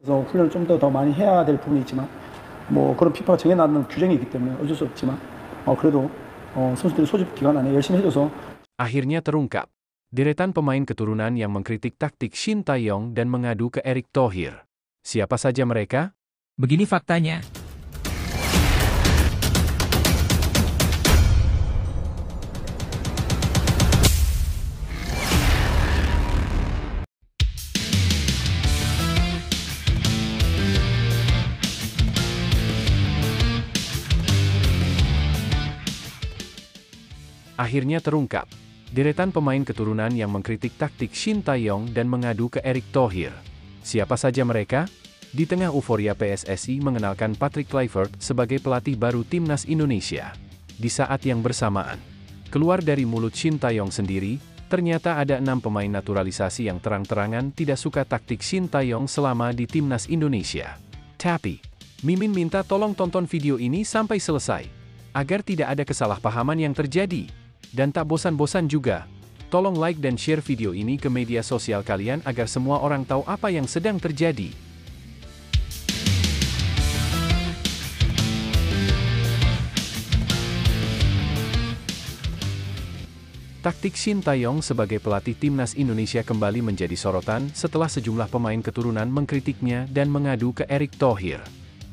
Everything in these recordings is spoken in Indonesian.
그래서 훈련을 좀 더 많이 해야 될 부분이 있지만 뭐 그런 피파가 정해놨는 규정이 있기 때문에 어쩔 수 없지만 그래도 선수들이 소집 기간 안에 열심히 해줘서 Akhirnya terungkap. Deretan pemain keturunan yang mengkritik taktik Shin Tae-yong dan mengadu ke Erick Thohir. Siapa saja mereka? Begini faktanya. Akhirnya terungkap. Deretan pemain keturunan yang mengkritik taktik Shin Tae-yong dan mengadu ke Erick Thohir. Siapa saja mereka? Di tengah euforia PSSI mengenalkan Patrick Kluivert sebagai pelatih baru Timnas Indonesia. Di saat yang bersamaan, keluar dari mulut Shin Tae-yong sendiri, ternyata ada 6 pemain naturalisasi yang terang-terangan tidak suka taktik Shin Tae-yong selama di Timnas Indonesia. Tapi, Mimin minta tolong tonton video ini sampai selesai, agar tidak ada kesalahpahaman yang terjadi. Dan tak bosan-bosan juga, tolong like dan share video ini ke media sosial kalian agar semua orang tahu apa yang sedang terjadi. Taktik Shin Tae-yong sebagai pelatih Timnas Indonesia kembali menjadi sorotan setelah sejumlah pemain keturunan mengkritiknya dan mengadu ke Erick Thohir.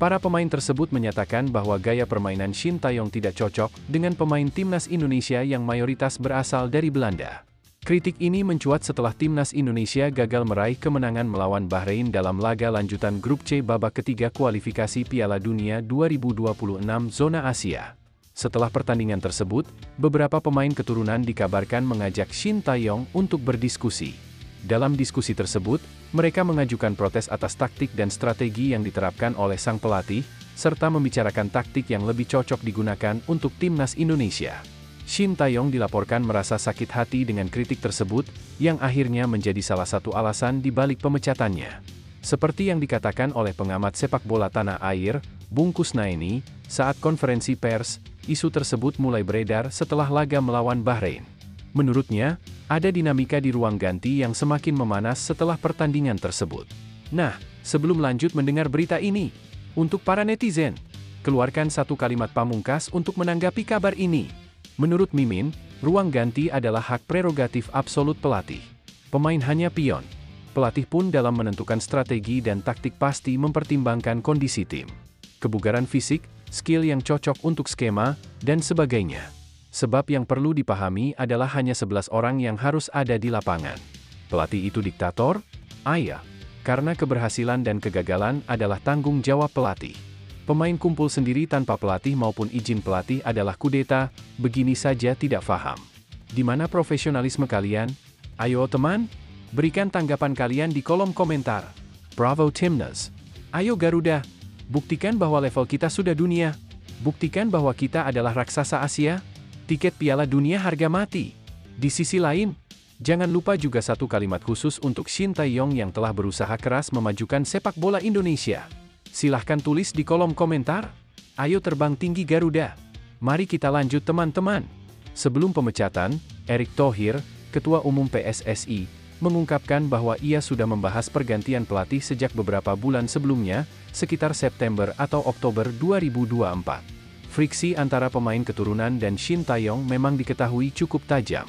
Para pemain tersebut menyatakan bahwa gaya permainan Shin Tae-yong tidak cocok dengan pemain Timnas Indonesia yang mayoritas berasal dari Belanda. Kritik ini mencuat setelah Timnas Indonesia gagal meraih kemenangan melawan Bahrain dalam laga lanjutan Grup C babak ketiga kualifikasi Piala Dunia 2026 zona Asia. Setelah pertandingan tersebut, beberapa pemain keturunan dikabarkan mengajak Shin Tae-yong untuk berdiskusi. Dalam diskusi tersebut, mereka mengajukan protes atas taktik dan strategi yang diterapkan oleh sang pelatih, serta membicarakan taktik yang lebih cocok digunakan untuk Timnas Indonesia. Shin Tae-yong dilaporkan merasa sakit hati dengan kritik tersebut, yang akhirnya menjadi salah satu alasan di balik pemecatannya. Seperti yang dikatakan oleh pengamat sepak bola tanah air, Bung Kusnaini, saat konferensi pers, isu tersebut mulai beredar setelah laga melawan Bahrain. Menurutnya, ada dinamika di ruang ganti yang semakin memanas setelah pertandingan tersebut. Nah, sebelum lanjut mendengar berita ini, untuk para netizen, keluarkan satu kalimat pamungkas untuk menanggapi kabar ini. Menurut Mimin, ruang ganti adalah hak prerogatif absolut pelatih. Pemain hanya pion. Pelatih pun dalam menentukan strategi dan taktik pasti mempertimbangkan kondisi tim, kebugaran fisik, skill yang cocok untuk skema, dan sebagainya. Sebab yang perlu dipahami adalah hanya 11 orang yang harus ada di lapangan. Pelatih itu diktator? Iya. Karena keberhasilan dan kegagalan adalah tanggung jawab pelatih. Pemain kumpul sendiri tanpa pelatih maupun izin pelatih adalah kudeta, begini saja tidak paham. Di mana profesionalisme kalian? Ayo teman, berikan tanggapan kalian di kolom komentar. Bravo Timnas. Ayo Garuda, buktikan bahwa level kita sudah dunia. Buktikan bahwa kita adalah raksasa Asia. Tiket Piala Dunia harga mati. Di sisi lain, jangan lupa juga satu kalimat khusus untuk Shin Tae-yong yang telah berusaha keras memajukan sepak bola Indonesia. Silahkan tulis di kolom komentar. Ayo terbang tinggi Garuda. Mari kita lanjut teman-teman. Sebelum pemecatan, Erick Thohir, Ketua Umum PSSI, mengungkapkan bahwa ia sudah membahas pergantian pelatih sejak beberapa bulan sebelumnya, sekitar September atau Oktober 2024. Friksi antara pemain keturunan dan Shin Tae-yong memang diketahui cukup tajam.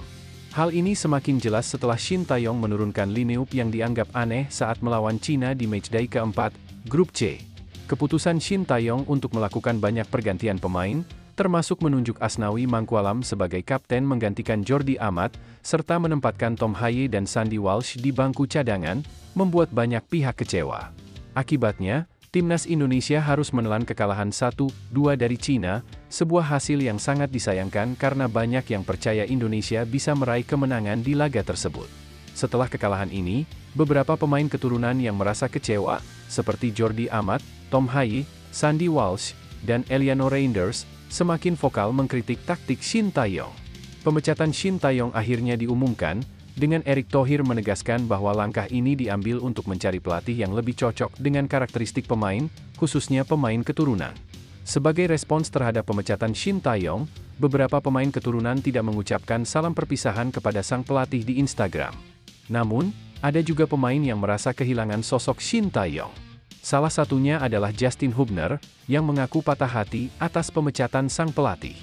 Hal ini semakin jelas setelah Shin Tae-yong menurunkan lineup yang dianggap aneh saat melawan Cina di matchday keempat, Grup C. Keputusan Shin Tae-yong untuk melakukan banyak pergantian pemain, termasuk menunjuk Asnawi Mangkualam sebagai kapten menggantikan Jordi Amat, serta menempatkan Tom Haye dan Sandy Walsh di bangku cadangan, membuat banyak pihak kecewa. Akibatnya, Timnas Indonesia harus menelan kekalahan 1-2 dari Cina, sebuah hasil yang sangat disayangkan karena banyak yang percaya Indonesia bisa meraih kemenangan di laga tersebut. Setelah kekalahan ini, beberapa pemain keturunan yang merasa kecewa, seperti Jordi Amat, Tom Haye, Sandy Walsh, dan Eliano Reinders, semakin vokal mengkritik taktik Shin Tae-yong. Pemecatan Shin Tae-yong akhirnya diumumkan, dengan Erick Thohir menegaskan bahwa langkah ini diambil untuk mencari pelatih yang lebih cocok dengan karakteristik pemain, khususnya pemain keturunan. Sebagai respons terhadap pemecatan Shin Tae-yong, beberapa pemain keturunan tidak mengucapkan salam perpisahan kepada sang pelatih di Instagram. Namun, ada juga pemain yang merasa kehilangan sosok Shin Tae-yong. Salah satunya adalah Justin Hubner, yang mengaku patah hati atas pemecatan sang pelatih.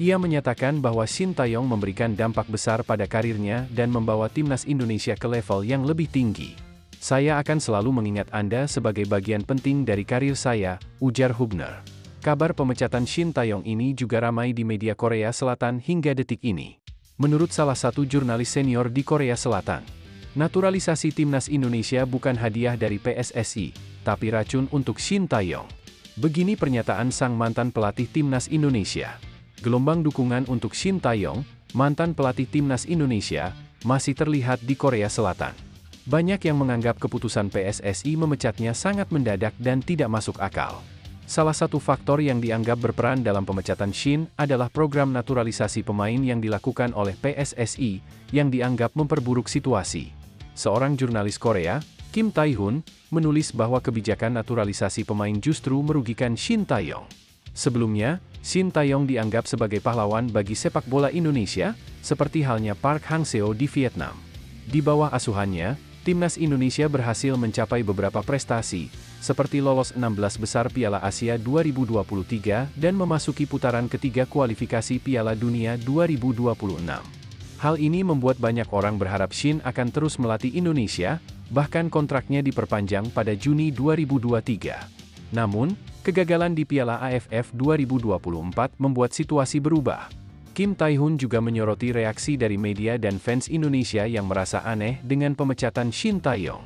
Ia menyatakan bahwa Shin Tae-yong memberikan dampak besar pada karirnya dan membawa timnas Indonesia ke level yang lebih tinggi. Saya akan selalu mengingat Anda sebagai bagian penting dari karir saya, ujar Hubner. Kabar pemecatan Shin Tae-yong ini juga ramai di media Korea Selatan hingga detik ini. Menurut salah satu jurnalis senior di Korea Selatan, naturalisasi timnas Indonesia bukan hadiah dari PSSI, tapi racun untuk Shin Tae-yong. Begini pernyataan sang mantan pelatih timnas Indonesia. Gelombang dukungan untuk Shin Tae-yong, mantan pelatih timnas Indonesia, masih terlihat di Korea Selatan. Banyak yang menganggap keputusan PSSI memecatnya sangat mendadak dan tidak masuk akal. Salah satu faktor yang dianggap berperan dalam pemecatan Shin adalah program naturalisasi pemain yang dilakukan oleh PSSI, yang dianggap memperburuk situasi. Seorang jurnalis Korea, Kim Tae-hun, menulis bahwa kebijakan naturalisasi pemain justru merugikan Shin Tae-yong. Sebelumnya, Shin Tae-yong dianggap sebagai pahlawan bagi sepak bola Indonesia, seperti halnya Park Hang-seo di Vietnam. Di bawah asuhannya, timnas Indonesia berhasil mencapai beberapa prestasi, seperti lolos 16 besar Piala Asia 2023 dan memasuki putaran ketiga kualifikasi Piala Dunia 2026. Hal ini membuat banyak orang berharap Shin akan terus melatih Indonesia, bahkan kontraknya diperpanjang pada Juni 2023. Namun, kegagalan di Piala AFF 2024 membuat situasi berubah. Kim Tae-hun juga menyoroti reaksi dari media dan fans Indonesia yang merasa aneh dengan pemecatan Shin Tae-yong.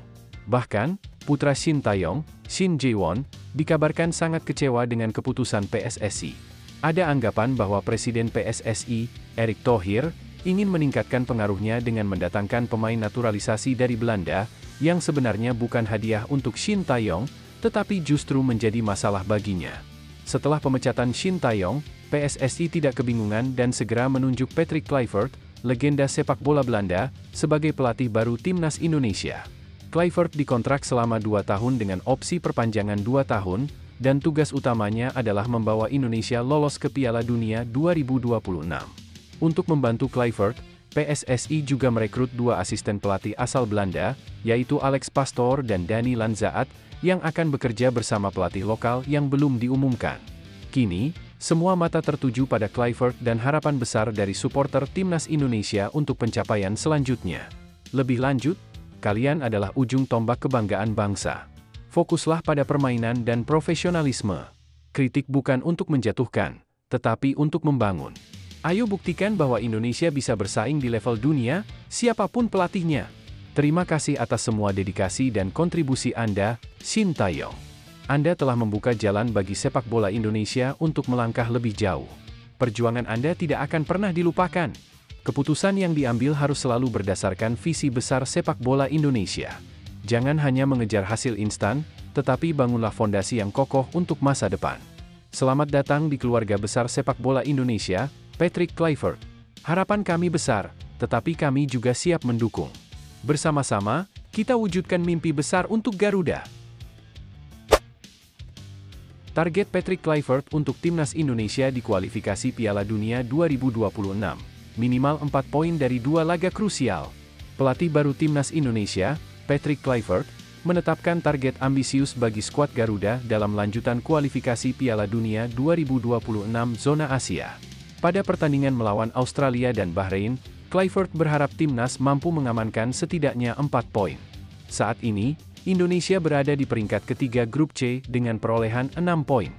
Bahkan, putra Shin Tae-yong, Shin Jae-won, dikabarkan sangat kecewa dengan keputusan PSSI. Ada anggapan bahwa Presiden PSSI, Erick Thohir, ingin meningkatkan pengaruhnya dengan mendatangkan pemain naturalisasi dari Belanda, yang sebenarnya bukan hadiah untuk Shin Tae-yong, tetapi justru menjadi masalah baginya. Setelah pemecatan Shin Tae-yong, PSSI tidak kebingungan dan segera menunjuk Patrick Kluivert, legenda sepak bola Belanda, sebagai pelatih baru timnas Indonesia. Kluivert dikontrak selama 2 tahun dengan opsi perpanjangan 2 tahun, dan tugas utamanya adalah membawa Indonesia lolos ke Piala Dunia 2026. Untuk membantu Kluivert, PSSI juga merekrut 2 asisten pelatih asal Belanda, yaitu Alex Pastoor dan Dani Lanzaat, yang akan bekerja bersama pelatih lokal yang belum diumumkan. Kini, semua mata tertuju pada Kluivert dan harapan besar dari supporter timnas Indonesia untuk pencapaian selanjutnya. Lebih lanjut, kalian adalah ujung tombak kebanggaan bangsa. Fokuslah pada permainan dan profesionalisme. Kritik bukan untuk menjatuhkan, tetapi untuk membangun. Ayo buktikan bahwa Indonesia bisa bersaing di level dunia, siapapun pelatihnya. Terima kasih atas semua dedikasi dan kontribusi Anda, Shin Tae-yong. Anda telah membuka jalan bagi sepak bola Indonesia untuk melangkah lebih jauh. Perjuangan Anda tidak akan pernah dilupakan. Keputusan yang diambil harus selalu berdasarkan visi besar sepak bola Indonesia. Jangan hanya mengejar hasil instan, tetapi bangunlah fondasi yang kokoh untuk masa depan. Selamat datang di keluarga besar sepak bola Indonesia, Patrick Kluivert. Harapan kami besar, tetapi kami juga siap mendukung. Bersama-sama, kita wujudkan mimpi besar untuk Garuda. Target Patrick Kluivert untuk timnas Indonesia di kualifikasi Piala Dunia 2026. Minimal 4 poin dari 2 laga krusial. Pelatih baru timnas Indonesia, Patrick Kluivert, menetapkan target ambisius bagi skuad Garuda dalam lanjutan kualifikasi Piala Dunia 2026 zona Asia. Pada pertandingan melawan Australia dan Bahrain, Kluivert berharap timnas mampu mengamankan setidaknya 4 poin. Saat ini, Indonesia berada di peringkat ketiga grup C dengan perolehan 6 poin.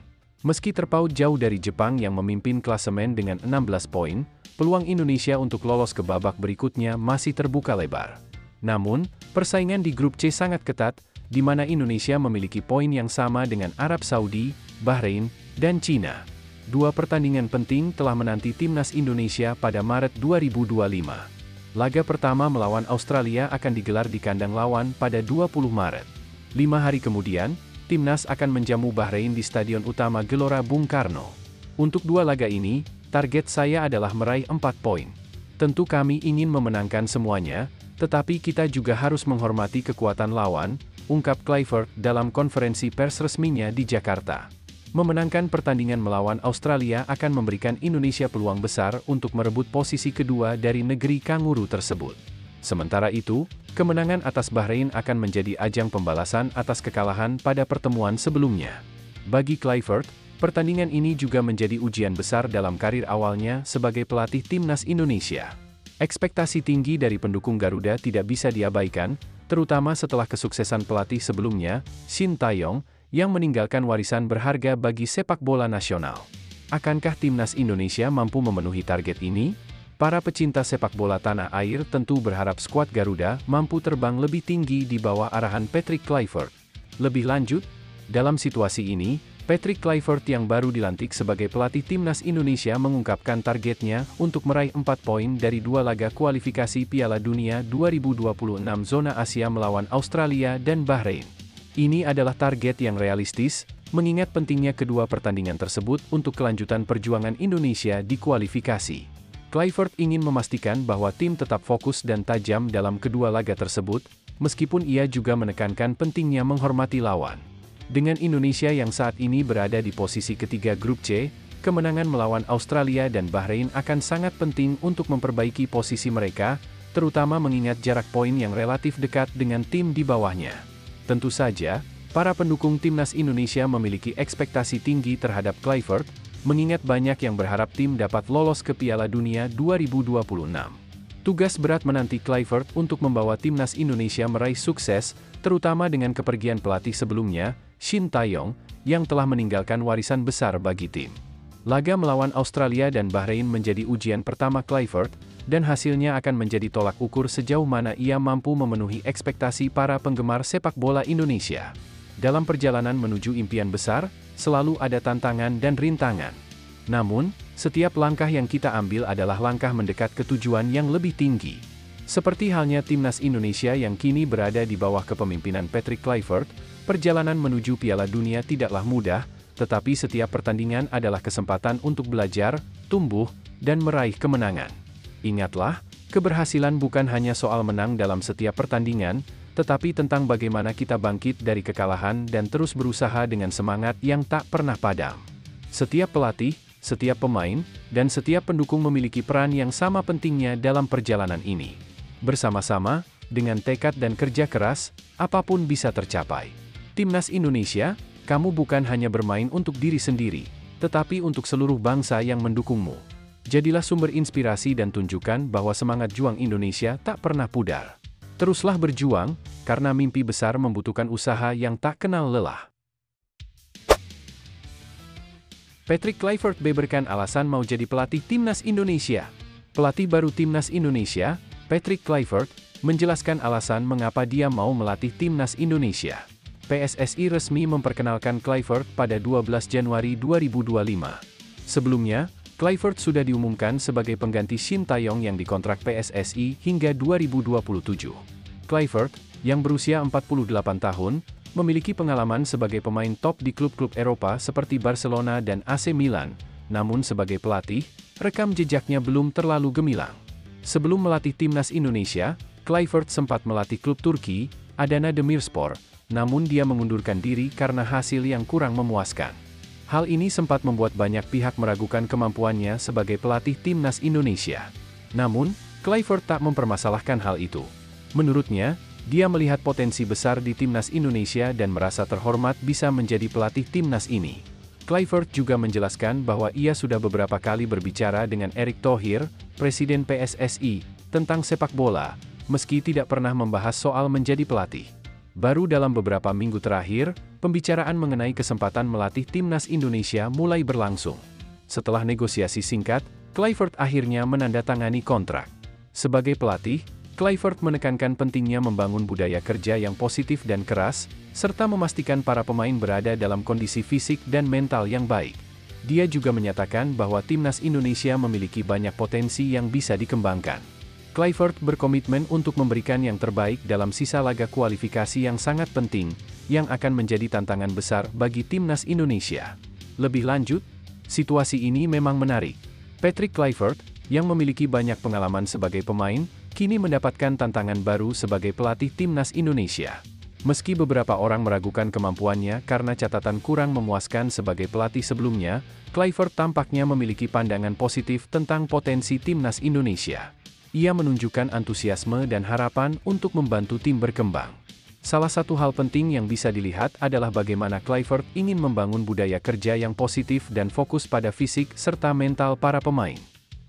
Meski terpaut jauh dari Jepang yang memimpin klasemen dengan 16 poin, peluang Indonesia untuk lolos ke babak berikutnya masih terbuka lebar. Namun, persaingan di grup C sangat ketat, di mana Indonesia memiliki poin yang sama dengan Arab Saudi, Bahrain, dan Cina. 2 pertandingan penting telah menanti timnas Indonesia pada Maret 2025. Laga pertama melawan Australia akan digelar di kandang lawan pada 20 Maret. 5 hari kemudian, timnas akan menjamu Bahrain di Stadion Utama Gelora Bung Karno. Untuk 2 laga ini, target saya adalah meraih 4 poin. Tentu kami ingin memenangkan semuanya, tetapi kita juga harus menghormati kekuatan lawan, ungkap Kluivert dalam konferensi pers resminya di Jakarta. Memenangkan pertandingan melawan Australia akan memberikan Indonesia peluang besar untuk merebut posisi kedua dari negeri kanguru tersebut. Sementara itu, kemenangan atas Bahrain akan menjadi ajang pembalasan atas kekalahan pada pertemuan sebelumnya. Bagi Kluivert, pertandingan ini juga menjadi ujian besar dalam karir awalnya sebagai pelatih timnas Indonesia. Ekspektasi tinggi dari pendukung Garuda tidak bisa diabaikan, terutama setelah kesuksesan pelatih sebelumnya, Shin Tae-yong, yang meninggalkan warisan berharga bagi sepak bola nasional. Akankah timnas Indonesia mampu memenuhi target ini? Para pecinta sepak bola tanah air tentu berharap skuad Garuda mampu terbang lebih tinggi di bawah arahan Patrick Kluivert. Lebih lanjut, dalam situasi ini, Patrick Kluivert yang baru dilantik sebagai pelatih timnas Indonesia mengungkapkan targetnya untuk meraih 4 poin dari 2 laga kualifikasi Piala Dunia 2026 zona Asia melawan Australia dan Bahrain. Ini adalah target yang realistis, mengingat pentingnya kedua pertandingan tersebut untuk kelanjutan perjuangan Indonesia di kualifikasi. Kluivert ingin memastikan bahwa tim tetap fokus dan tajam dalam kedua laga tersebut, meskipun ia juga menekankan pentingnya menghormati lawan. Dengan Indonesia yang saat ini berada di posisi ketiga grup C, kemenangan melawan Australia dan Bahrain akan sangat penting untuk memperbaiki posisi mereka, terutama mengingat jarak poin yang relatif dekat dengan tim di bawahnya. Tentu saja, para pendukung timnas Indonesia memiliki ekspektasi tinggi terhadap Kluivert, mengingat banyak yang berharap tim dapat lolos ke Piala Dunia 2026. Tugas berat menanti Kluivert untuk membawa timnas Indonesia meraih sukses, terutama dengan kepergian pelatih sebelumnya, Shin Tae-yong, yang telah meninggalkan warisan besar bagi tim. Laga melawan Australia dan Bahrain menjadi ujian pertama Kluivert, dan hasilnya akan menjadi tolak ukur sejauh mana ia mampu memenuhi ekspektasi para penggemar sepak bola Indonesia. Dalam perjalanan menuju impian besar, selalu ada tantangan dan rintangan. Namun, setiap langkah yang kita ambil adalah langkah mendekat ke tujuan yang lebih tinggi. Seperti halnya timnas Indonesia yang kini berada di bawah kepemimpinan Patrick Kluivert, perjalanan menuju Piala Dunia tidaklah mudah, tetapi setiap pertandingan adalah kesempatan untuk belajar, tumbuh, dan meraih kemenangan. Ingatlah, keberhasilan bukan hanya soal menang dalam setiap pertandingan, tetapi tentang bagaimana kita bangkit dari kekalahan dan terus berusaha dengan semangat yang tak pernah padam. Setiap pelatih, setiap pemain, dan setiap pendukung memiliki peran yang sama pentingnya dalam perjalanan ini. Bersama-sama, dengan tekad dan kerja keras, apapun bisa tercapai. Timnas Indonesia, kamu bukan hanya bermain untuk diri sendiri, tetapi untuk seluruh bangsa yang mendukungmu. Jadilah sumber inspirasi dan tunjukkan bahwa semangat juang Indonesia tak pernah pudar. Teruslah berjuang, karena mimpi besar membutuhkan usaha yang tak kenal lelah. Patrick Kluivert beberkan alasan mau jadi pelatih timnas Indonesia. Pelatih baru timnas Indonesia, Patrick Kluivert, menjelaskan alasan mengapa dia mau melatih timnas Indonesia. PSSI resmi memperkenalkan Kluivert pada 12 Januari 2025. Sebelumnya, Kluivert sudah diumumkan sebagai pengganti Shin Tae-yong yang dikontrak PSSI hingga 2027. Kluivert, yang berusia 48 tahun, memiliki pengalaman sebagai pemain top di klub-klub Eropa seperti Barcelona dan AC Milan, namun sebagai pelatih, rekam jejaknya belum terlalu gemilang. Sebelum melatih timnas Indonesia, Kluivert sempat melatih klub Turki, Adana Demirspor, namun dia mengundurkan diri karena hasil yang kurang memuaskan. Hal ini sempat membuat banyak pihak meragukan kemampuannya sebagai pelatih timnas Indonesia. Namun, Kluivert tak mempermasalahkan hal itu. Menurutnya, dia melihat potensi besar di timnas Indonesia dan merasa terhormat bisa menjadi pelatih timnas ini. Kluivert juga menjelaskan bahwa ia sudah beberapa kali berbicara dengan Erick Thohir, Presiden PSSI, tentang sepak bola, meski tidak pernah membahas soal menjadi pelatih. Baru dalam beberapa minggu terakhir, pembicaraan mengenai kesempatan melatih timnas Indonesia mulai berlangsung. Setelah negosiasi singkat, Kluivert akhirnya menandatangani kontrak. Sebagai pelatih, Kluivert menekankan pentingnya membangun budaya kerja yang positif dan keras, serta memastikan para pemain berada dalam kondisi fisik dan mental yang baik. Dia juga menyatakan bahwa timnas Indonesia memiliki banyak potensi yang bisa dikembangkan. Kluivert berkomitmen untuk memberikan yang terbaik dalam sisa laga kualifikasi yang sangat penting, yang akan menjadi tantangan besar bagi timnas Indonesia. Lebih lanjut, situasi ini memang menarik. Patrick Kluivert, yang memiliki banyak pengalaman sebagai pemain, kini mendapatkan tantangan baru sebagai pelatih timnas Indonesia. Meski beberapa orang meragukan kemampuannya karena catatan kurang memuaskan sebagai pelatih sebelumnya, Kluivert tampaknya memiliki pandangan positif tentang potensi timnas Indonesia. ia menunjukkan antusiasme dan harapan untuk membantu tim berkembang. Salah satu hal penting yang bisa dilihat adalah bagaimana Kluivert ingin membangun budaya kerja yang positif dan fokus pada fisik serta mental para pemain.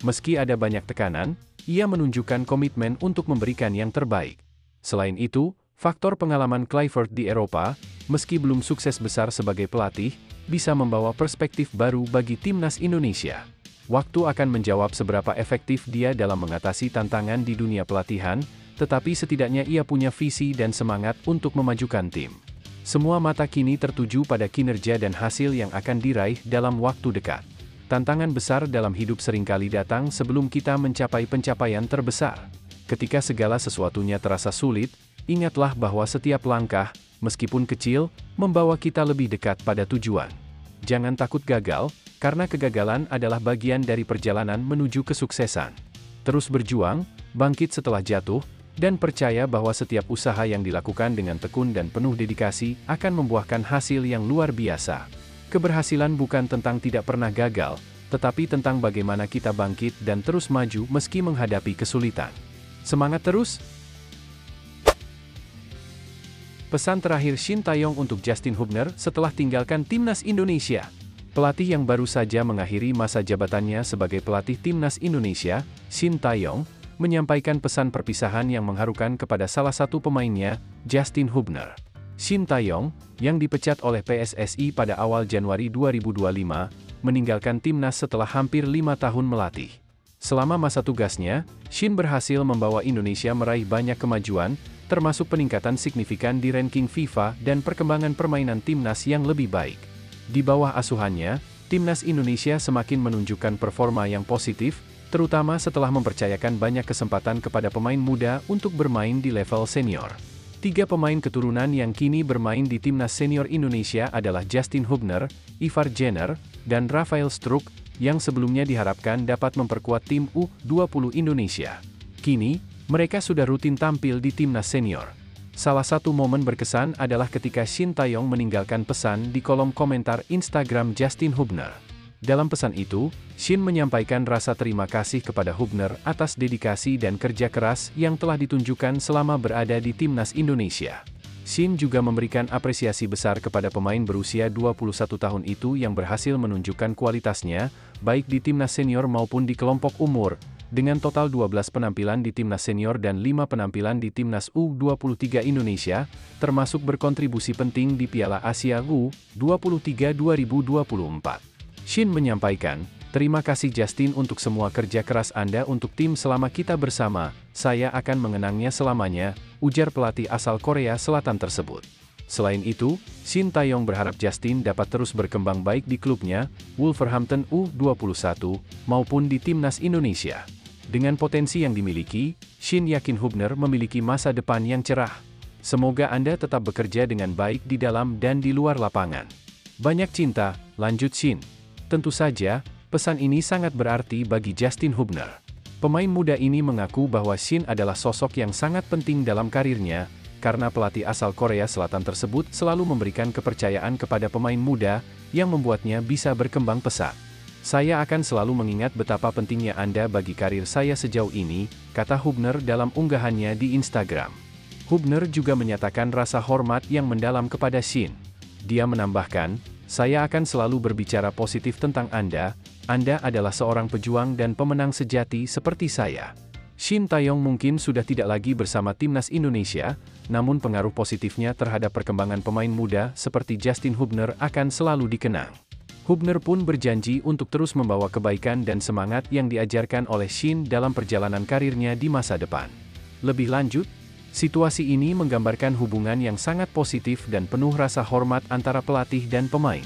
Meski ada banyak tekanan, ia menunjukkan komitmen untuk memberikan yang terbaik. Selain itu, faktor pengalaman Kluivert di Eropa, meski belum sukses besar sebagai pelatih, bisa membawa perspektif baru bagi timnas Indonesia. Waktu akan menjawab seberapa efektif dia dalam mengatasi tantangan di dunia pelatihan, tetapi setidaknya ia punya visi dan semangat untuk memajukan tim. Semua mata kini tertuju pada kinerja dan hasil yang akan diraih dalam waktu dekat. Tantangan besar dalam hidup seringkali datang sebelum kita mencapai pencapaian terbesar. Ketika segala sesuatunya terasa sulit, ingatlah bahwa setiap langkah, meskipun kecil, membawa kita lebih dekat pada tujuan. Jangan takut gagal, karena kegagalan adalah bagian dari perjalanan menuju kesuksesan. Terus berjuang, bangkit setelah jatuh, dan percaya bahwa setiap usaha yang dilakukan dengan tekun dan penuh dedikasi akan membuahkan hasil yang luar biasa. Keberhasilan bukan tentang tidak pernah gagal, tetapi tentang bagaimana kita bangkit dan terus maju meski menghadapi kesulitan. Semangat terus! Pesan terakhir Shin Tae-yong untuk Justin Hubner setelah tinggalkan timnas Indonesia. Pelatih yang baru saja mengakhiri masa jabatannya sebagai pelatih timnas Indonesia, Shin Tae-yong, menyampaikan pesan perpisahan yang mengharukan kepada salah satu pemainnya, Justin Hubner. Shin Tae-yong, yang dipecat oleh PSSI pada awal Januari 2025, meninggalkan timnas setelah hampir 5 tahun melatih. Selama masa tugasnya, Shin berhasil membawa Indonesia meraih banyak kemajuan, termasuk peningkatan signifikan di ranking FIFA dan perkembangan permainan timnas yang lebih baik. Di bawah asuhannya, timnas Indonesia semakin menunjukkan performa yang positif, terutama setelah mempercayakan banyak kesempatan kepada pemain muda untuk bermain di level senior. 3 pemain keturunan yang kini bermain di timnas senior Indonesia adalah Justin Hubner, Ivar Jenner, dan Rafael Struijk, yang sebelumnya diharapkan dapat memperkuat tim U20 Indonesia. Kini, mereka sudah rutin tampil di timnas senior. Salah satu momen berkesan adalah ketika Shin Tae-yong meninggalkan pesan di kolom komentar Instagram Justin Hubner. Dalam pesan itu, Shin menyampaikan rasa terima kasih kepada Hubner atas dedikasi dan kerja keras yang telah ditunjukkan selama berada di timnas Indonesia. Shin juga memberikan apresiasi besar kepada pemain berusia 21 tahun itu yang berhasil menunjukkan kualitasnya, baik di timnas senior maupun di kelompok umur, dengan total 12 penampilan di timnas senior dan 5 penampilan di timnas U23 Indonesia, termasuk berkontribusi penting di Piala Asia U23 2024. Shin menyampaikan, "Terima kasih Justin untuk semua kerja keras Anda untuk tim selama kita bersama, saya akan mengenangnya selamanya," ujar pelatih asal Korea Selatan tersebut. Selain itu, Shin Tae-yong berharap Justin dapat terus berkembang baik di klubnya, Wolverhampton U21, maupun di timnas Indonesia. Dengan potensi yang dimiliki, Shin yakin Hubner memiliki masa depan yang cerah. Semoga Anda tetap bekerja dengan baik di dalam dan di luar lapangan. Banyak cinta, lanjut Shin. Tentu saja, pesan ini sangat berarti bagi Justin Hubner. Pemain muda ini mengaku bahwa Shin adalah sosok yang sangat penting dalam karirnya, karena pelatih asal Korea Selatan tersebut selalu memberikan kepercayaan kepada pemain muda, yang membuatnya bisa berkembang pesat. "Saya akan selalu mengingat betapa pentingnya Anda bagi karir saya sejauh ini," kata Hubner dalam unggahannya di Instagram. Hubner juga menyatakan rasa hormat yang mendalam kepada Shin. Dia menambahkan, "Saya akan selalu berbicara positif tentang Anda adalah seorang pejuang dan pemenang sejati seperti saya." Shin Tae-yong mungkin sudah tidak lagi bersama timnas Indonesia, namun pengaruh positifnya terhadap perkembangan pemain muda seperti Justin Hubner akan selalu dikenang. Hubner pun berjanji untuk terus membawa kebaikan dan semangat yang diajarkan oleh Shin dalam perjalanan karirnya di masa depan. Lebih lanjut, situasi ini menggambarkan hubungan yang sangat positif dan penuh rasa hormat antara pelatih dan pemain.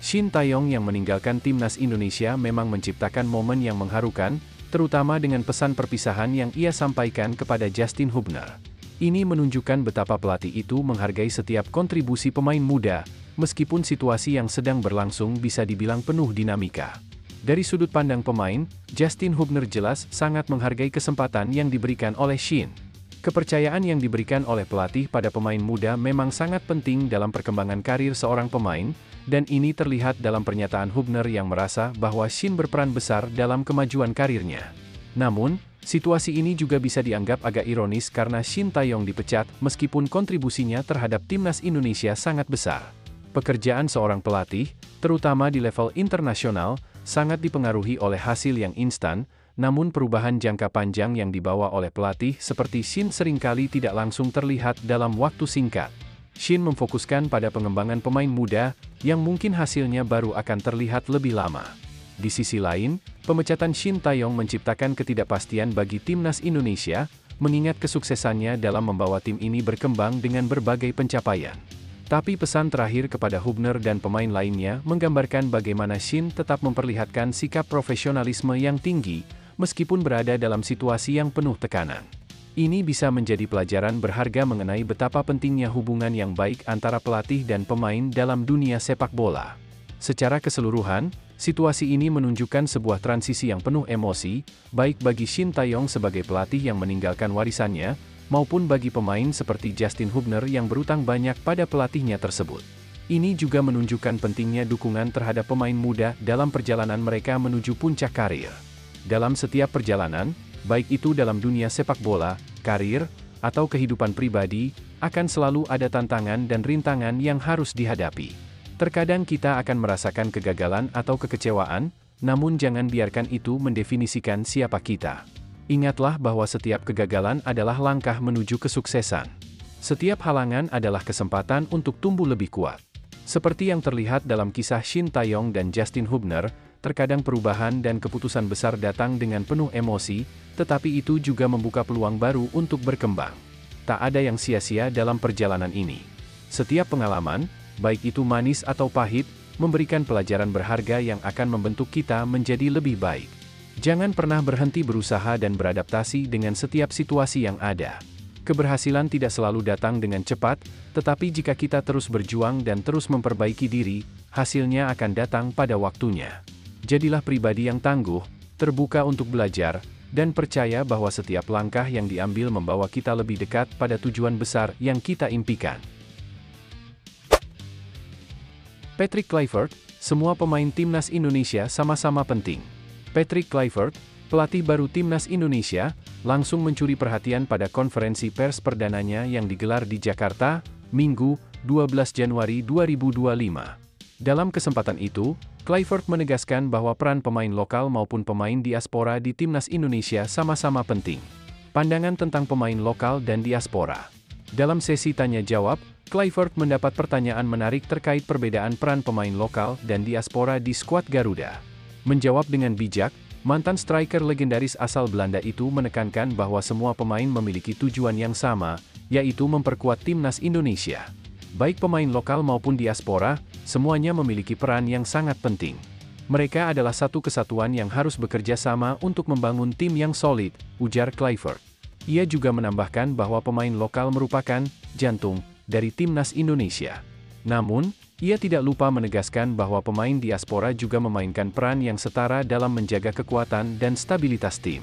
Shin Tae-yong yang meninggalkan timnas Indonesia memang menciptakan momen yang mengharukan, terutama dengan pesan perpisahan yang ia sampaikan kepada Justin Hubner. Ini menunjukkan betapa pelatih itu menghargai setiap kontribusi pemain muda, meskipun situasi yang sedang berlangsung bisa dibilang penuh dinamika. Dari sudut pandang pemain, Justin Hubner jelas sangat menghargai kesempatan yang diberikan oleh Shin. Kepercayaan yang diberikan oleh pelatih pada pemain muda memang sangat penting dalam perkembangan karir seorang pemain, dan ini terlihat dalam pernyataan Hubner yang merasa bahwa Shin berperan besar dalam kemajuan karirnya. Namun, Situasi ini juga bisa dianggap agak ironis karena Shin Tae-yong dipecat meskipun kontribusinya terhadap timnas Indonesia sangat besar. Pekerjaan seorang pelatih, terutama di level internasional, sangat dipengaruhi oleh hasil yang instan, namun perubahan jangka panjang yang dibawa oleh pelatih seperti Shin seringkali tidak langsung terlihat dalam waktu singkat. Shin memfokuskan pada pengembangan pemain muda, yang mungkin hasilnya baru akan terlihat lebih lama. Di sisi lain, pemecatan Shin Tae-yong menciptakan ketidakpastian bagi timnas Indonesia, mengingat kesuksesannya dalam membawa tim ini berkembang dengan berbagai pencapaian. Tapi pesan terakhir kepada Hubner dan pemain lainnya menggambarkan bagaimana Shin tetap memperlihatkan sikap profesionalisme yang tinggi, meskipun berada dalam situasi yang penuh tekanan. Ini bisa menjadi pelajaran berharga mengenai betapa pentingnya hubungan yang baik antara pelatih dan pemain dalam dunia sepak bola. Secara keseluruhan, situasi ini menunjukkan sebuah transisi yang penuh emosi, baik bagi Shin Tae-yong sebagai pelatih yang meninggalkan warisannya, maupun bagi pemain seperti Justin Hubner yang berutang banyak pada pelatihnya tersebut. Ini juga menunjukkan pentingnya dukungan terhadap pemain muda dalam perjalanan mereka menuju puncak karir. Dalam setiap perjalanan, baik itu dalam dunia sepak bola, karir, atau kehidupan pribadi, akan selalu ada tantangan dan rintangan yang harus dihadapi. Terkadang kita akan merasakan kegagalan atau kekecewaan, namun jangan biarkan itu mendefinisikan siapa kita. Ingatlah bahwa setiap kegagalan adalah langkah menuju kesuksesan. Setiap halangan adalah kesempatan untuk tumbuh lebih kuat. Seperti yang terlihat dalam kisah Shin Tae-yong dan Justin Hubner, terkadang perubahan dan keputusan besar datang dengan penuh emosi, tetapi itu juga membuka peluang baru untuk berkembang. Tak ada yang sia-sia dalam perjalanan ini. Setiap pengalaman, baik itu manis atau pahit, memberikan pelajaran berharga yang akan membentuk kita menjadi lebih baik. Jangan pernah berhenti berusaha dan beradaptasi dengan setiap situasi yang ada. Keberhasilan tidak selalu datang dengan cepat, tetapi jika kita terus berjuang dan terus memperbaiki diri, hasilnya akan datang pada waktunya. Jadilah pribadi yang tangguh, terbuka untuk belajar, dan percaya bahwa setiap langkah yang diambil membawa kita lebih dekat pada tujuan besar yang kita impikan. Patrick Kluivert, semua pemain timnas Indonesia sama-sama penting. Patrick Kluivert, pelatih baru timnas Indonesia, langsung mencuri perhatian pada konferensi pers perdananya yang digelar di Jakarta, Minggu, 12 Januari 2025. Dalam kesempatan itu, Kluivert menegaskan bahwa peran pemain lokal maupun pemain diaspora di timnas Indonesia sama-sama penting. Pandangan tentang pemain lokal dan diaspora. Dalam sesi tanya-jawab, Kluivert mendapat pertanyaan menarik terkait perbedaan peran pemain lokal dan diaspora di skuad Garuda. Menjawab dengan bijak, mantan striker legendaris asal Belanda itu menekankan bahwa semua pemain memiliki tujuan yang sama, yaitu memperkuat timnas Indonesia. Baik pemain lokal maupun diaspora, semuanya memiliki peran yang sangat penting. Mereka adalah satu kesatuan yang harus bekerja sama untuk membangun tim yang solid, ujar Kluivert. Ia juga menambahkan bahwa pemain lokal merupakan jantung dari timnas Indonesia. Namun, ia tidak lupa menegaskan bahwa pemain diaspora juga memainkan peran yang setara dalam menjaga kekuatan dan stabilitas tim.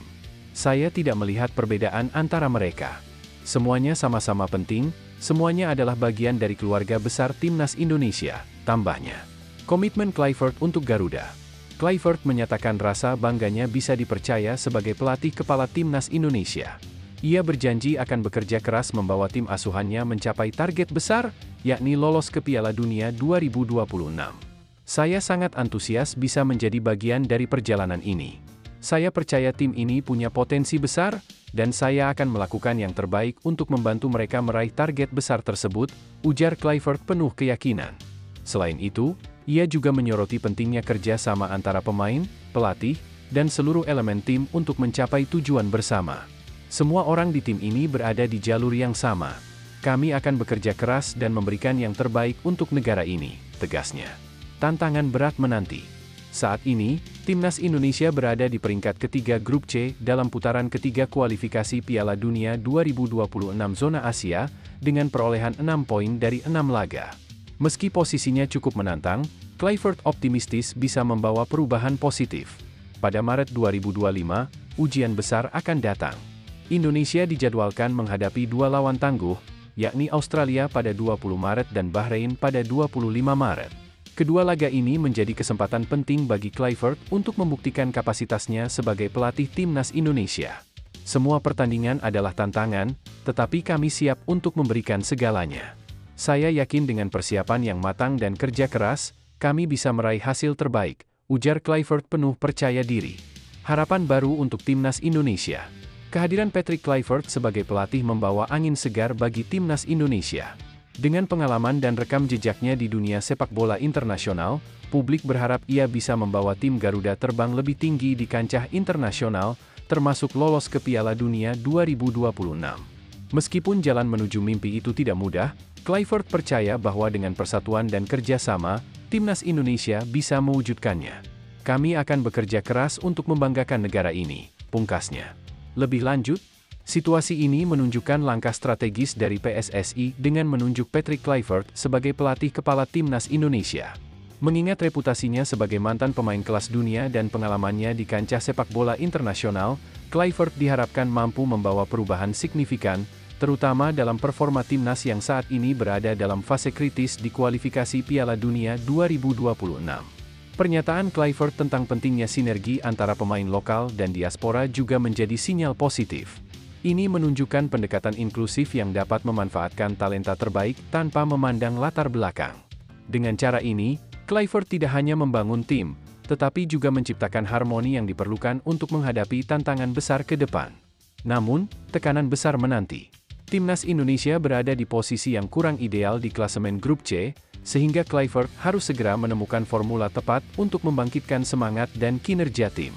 Saya tidak melihat perbedaan antara mereka. Semuanya sama-sama penting, semuanya adalah bagian dari keluarga besar timnas Indonesia, tambahnya. Komitmen Kluivert untuk Garuda. Kluivert menyatakan rasa bangganya bisa dipercaya sebagai pelatih kepala timnas Indonesia. Ia berjanji akan bekerja keras membawa tim asuhannya mencapai target besar, yakni lolos ke Piala Dunia 2026. Saya sangat antusias bisa menjadi bagian dari perjalanan ini. Saya percaya tim ini punya potensi besar, dan saya akan melakukan yang terbaik untuk membantu mereka meraih target besar tersebut, ujar Kluivert penuh keyakinan. Selain itu, ia juga menyoroti pentingnya kerja sama antara pemain, pelatih, dan seluruh elemen tim untuk mencapai tujuan bersama. Semua orang di tim ini berada di jalur yang sama. Kami akan bekerja keras dan memberikan yang terbaik untuk negara ini, tegasnya. Tantangan berat menanti. Saat ini, timnas Indonesia berada di peringkat ketiga Grup C dalam putaran ketiga kualifikasi Piala Dunia 2026 zona Asia, dengan perolehan 6 poin dari 6 laga. Meski posisinya cukup menantang, Kluivert optimistis bisa membawa perubahan positif. Pada Maret 2025, ujian besar akan datang. Indonesia dijadwalkan menghadapi dua lawan tangguh, yakni Australia pada 20 Maret dan Bahrain pada 25 Maret. Kedua laga ini menjadi kesempatan penting bagi Kluivert untuk membuktikan kapasitasnya sebagai pelatih timnas Indonesia. Semua pertandingan adalah tantangan, tetapi kami siap untuk memberikan segalanya. Saya yakin dengan persiapan yang matang dan kerja keras, kami bisa meraih hasil terbaik, ujar Kluivert penuh percaya diri. Harapan baru untuk Timnas Indonesia. Kehadiran Patrick Kluivert sebagai pelatih membawa angin segar bagi Timnas Indonesia. Dengan pengalaman dan rekam jejaknya di dunia sepak bola internasional, publik berharap ia bisa membawa tim Garuda terbang lebih tinggi di kancah internasional, termasuk lolos ke Piala Dunia 2026. Meskipun jalan menuju mimpi itu tidak mudah, Kluivert percaya bahwa dengan persatuan dan kerjasama, Timnas Indonesia bisa mewujudkannya. Kami akan bekerja keras untuk membanggakan negara ini, pungkasnya. Lebih lanjut, situasi ini menunjukkan langkah strategis dari PSSI dengan menunjuk Patrick Kluivert sebagai pelatih kepala Timnas Indonesia. Mengingat reputasinya sebagai mantan pemain kelas dunia dan pengalamannya di kancah sepak bola internasional, Kluivert diharapkan mampu membawa perubahan signifikan, terutama dalam performa Timnas yang saat ini berada dalam fase kritis di kualifikasi Piala Dunia 2026. Pernyataan Kluivert tentang pentingnya sinergi antara pemain lokal dan diaspora juga menjadi sinyal positif. Ini menunjukkan pendekatan inklusif yang dapat memanfaatkan talenta terbaik tanpa memandang latar belakang. Dengan cara ini, Kluivert tidak hanya membangun tim, tetapi juga menciptakan harmoni yang diperlukan untuk menghadapi tantangan besar ke depan. Namun, tekanan besar menanti. Timnas Indonesia berada di posisi yang kurang ideal di klasemen grup C, sehingga Kluivert harus segera menemukan formula tepat untuk membangkitkan semangat dan kinerja tim.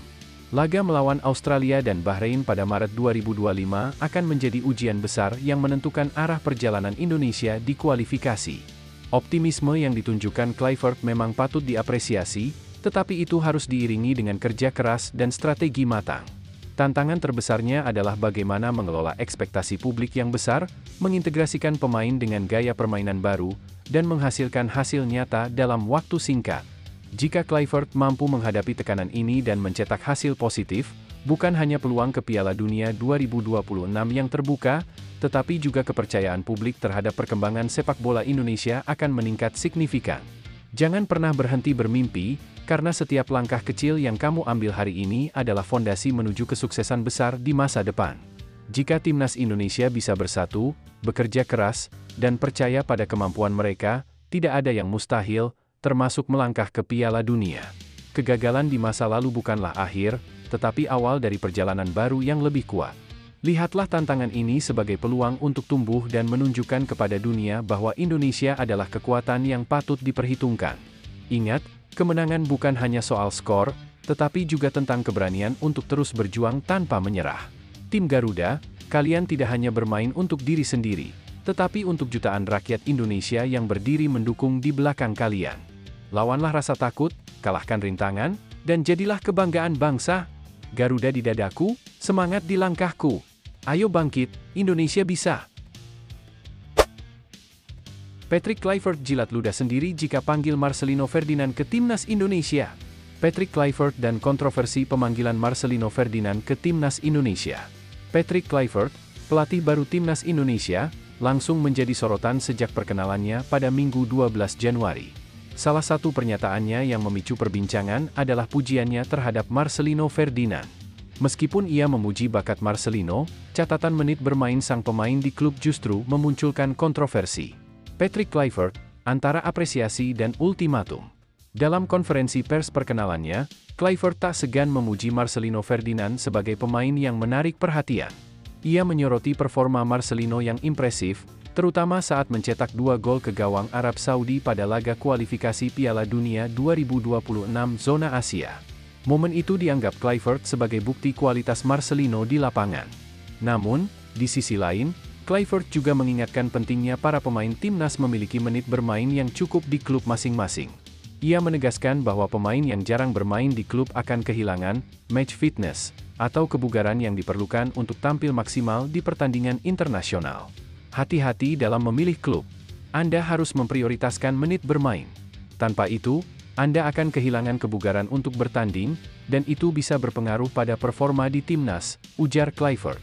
Laga melawan Australia dan Bahrain pada Maret 2025 akan menjadi ujian besar yang menentukan arah perjalanan Indonesia di kualifikasi. Optimisme yang ditunjukkan Kluivert memang patut diapresiasi, tetapi itu harus diiringi dengan kerja keras dan strategi matang. Tantangan terbesarnya adalah bagaimana mengelola ekspektasi publik yang besar, mengintegrasikan pemain dengan gaya permainan baru, dan menghasilkan hasil nyata dalam waktu singkat. Jika Kluivert mampu menghadapi tekanan ini dan mencetak hasil positif, bukan hanya peluang ke Piala Dunia 2026 yang terbuka, tetapi juga kepercayaan publik terhadap perkembangan sepak bola Indonesia akan meningkat signifikan. Jangan pernah berhenti bermimpi, karena setiap langkah kecil yang kamu ambil hari ini adalah fondasi menuju kesuksesan besar di masa depan. Jika Timnas Indonesia bisa bersatu, bekerja keras, dan percaya pada kemampuan mereka, tidak ada yang mustahil, termasuk melangkah ke Piala Dunia. Kegagalan di masa lalu bukanlah akhir, tetapi awal dari perjalanan baru yang lebih kuat. Lihatlah tantangan ini sebagai peluang untuk tumbuh dan menunjukkan kepada dunia bahwa Indonesia adalah kekuatan yang patut diperhitungkan. Ingat, kemenangan bukan hanya soal skor, tetapi juga tentang keberanian untuk terus berjuang tanpa menyerah. Tim Garuda, kalian tidak hanya bermain untuk diri sendiri, tetapi untuk jutaan rakyat Indonesia yang berdiri mendukung di belakang kalian. Lawanlah rasa takut, kalahkan rintangan, dan jadilah kebanggaan bangsa. Garuda di dadaku, semangat di langkahku. Ayo bangkit, Indonesia bisa! Patrick Kluivert jilat ludah sendiri jika panggil Marcelino Ferdinand ke Timnas Indonesia. Patrick Kluivert dan kontroversi pemanggilan Marcelino Ferdinand ke Timnas Indonesia. Patrick Kluivert, pelatih baru Timnas Indonesia, langsung menjadi sorotan sejak perkenalannya pada Minggu 12 Januari. Salah satu pernyataannya yang memicu perbincangan adalah pujiannya terhadap Marcelino Ferdinand. Meskipun ia memuji bakat Marcelino, catatan menit bermain sang pemain di klub justru memunculkan kontroversi. Patrick Kluivert, antara apresiasi dan ultimatum. Dalam konferensi pers perkenalannya, Kluivert tak segan memuji Marcelino Ferdinand sebagai pemain yang menarik perhatian. Ia menyoroti performa Marcelino yang impresif, terutama saat mencetak 2 gol ke gawang Arab Saudi pada laga kualifikasi Piala Dunia 2026 zona Asia. Momen itu dianggap Kluivert sebagai bukti kualitas Marcelino di lapangan. Namun, di sisi lain, Kluivert juga mengingatkan pentingnya para pemain timnas memiliki menit bermain yang cukup di klub masing-masing. Ia menegaskan bahwa pemain yang jarang bermain di klub akan kehilangan match fitness atau kebugaran yang diperlukan untuk tampil maksimal di pertandingan internasional. Hati-hati dalam memilih klub. Anda harus memprioritaskan menit bermain. Tanpa itu, Anda akan kehilangan kebugaran untuk bertanding, dan itu bisa berpengaruh pada performa di timnas, ujar Kluivert.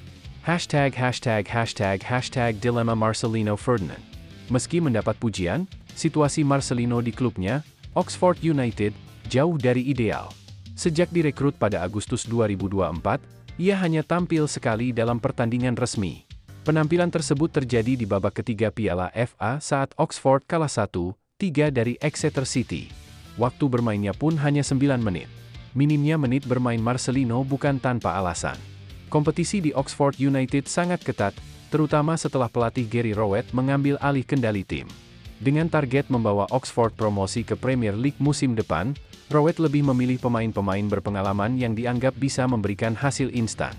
#Dilema Marcelino Ferdinand. Meski mendapat pujian, situasi Marcelino di klubnya, Oxford United, jauh dari ideal. Sejak direkrut pada Agustus 2024, ia hanya tampil sekali dalam pertandingan resmi. Penampilan tersebut terjadi di babak ketiga Piala FA saat Oxford kalah 1-3 dari Exeter City. Waktu bermainnya pun hanya 9 menit. Minimnya menit bermain Marcelino bukan tanpa alasan. Kompetisi di Oxford United sangat ketat, terutama setelah pelatih Gary Rowett mengambil alih kendali tim. Dengan target membawa Oxford promosi ke Premier League musim depan, Rowett lebih memilih pemain-pemain berpengalaman yang dianggap bisa memberikan hasil instan.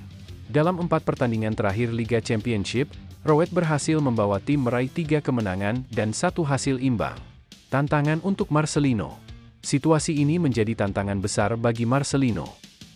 Dalam 4 pertandingan terakhir Liga Championship, Rowett berhasil membawa tim meraih 3 kemenangan dan 1 hasil imbang. Tantangan untuk Marcelino. Situasi ini menjadi tantangan besar bagi Marcelino.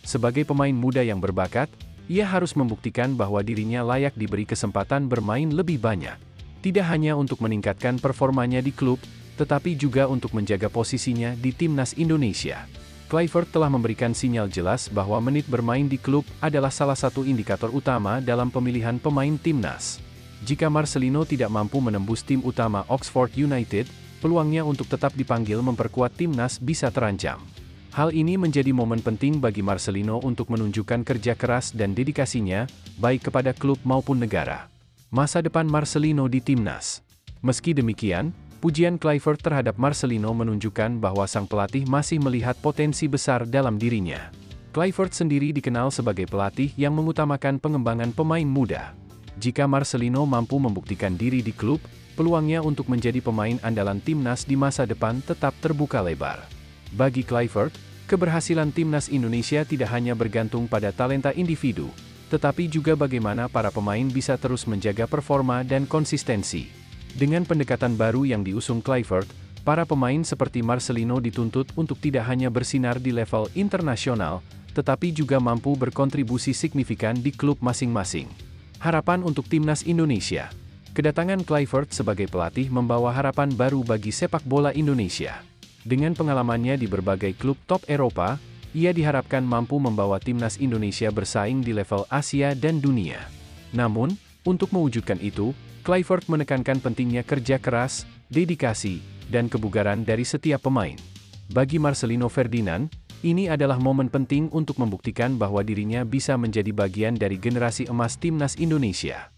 Sebagai pemain muda yang berbakat, ia harus membuktikan bahwa dirinya layak diberi kesempatan bermain lebih banyak. Tidak hanya untuk meningkatkan performanya di klub, tetapi juga untuk menjaga posisinya di timnas Indonesia. Kluivert telah memberikan sinyal jelas bahwa menit bermain di klub adalah salah satu indikator utama dalam pemilihan pemain timnas. Jika Marcelino tidak mampu menembus tim utama Oxford United, peluangnya untuk tetap dipanggil memperkuat timnas bisa terancam. Hal ini menjadi momen penting bagi Marcelino untuk menunjukkan kerja keras dan dedikasinya, baik kepada klub maupun negara. Masa depan Marcelino di timnas. Meski demikian, pujian Kluivert terhadap Marcelino menunjukkan bahwa sang pelatih masih melihat potensi besar dalam dirinya. Kluivert sendiri dikenal sebagai pelatih yang mengutamakan pengembangan pemain muda. Jika Marcelino mampu membuktikan diri di klub, peluangnya untuk menjadi pemain andalan timnas di masa depan tetap terbuka lebar. Bagi Kluivert, keberhasilan timnas Indonesia tidak hanya bergantung pada talenta individu, tetapi juga bagaimana para pemain bisa terus menjaga performa dan konsistensi. Dengan pendekatan baru yang diusung Kluivert, para pemain seperti Marcelino dituntut untuk tidak hanya bersinar di level internasional, tetapi juga mampu berkontribusi signifikan di klub masing-masing. Harapan untuk timnas Indonesia. Kedatangan Kluivert sebagai pelatih membawa harapan baru bagi sepak bola Indonesia. Dengan pengalamannya di berbagai klub top Eropa, ia diharapkan mampu membawa timnas Indonesia bersaing di level Asia dan dunia. Namun, untuk mewujudkan itu, Kluivert menekankan pentingnya kerja keras, dedikasi, dan kebugaran dari setiap pemain. Bagi Marcelino Ferdinand, ini adalah momen penting untuk membuktikan bahwa dirinya bisa menjadi bagian dari generasi emas timnas Indonesia.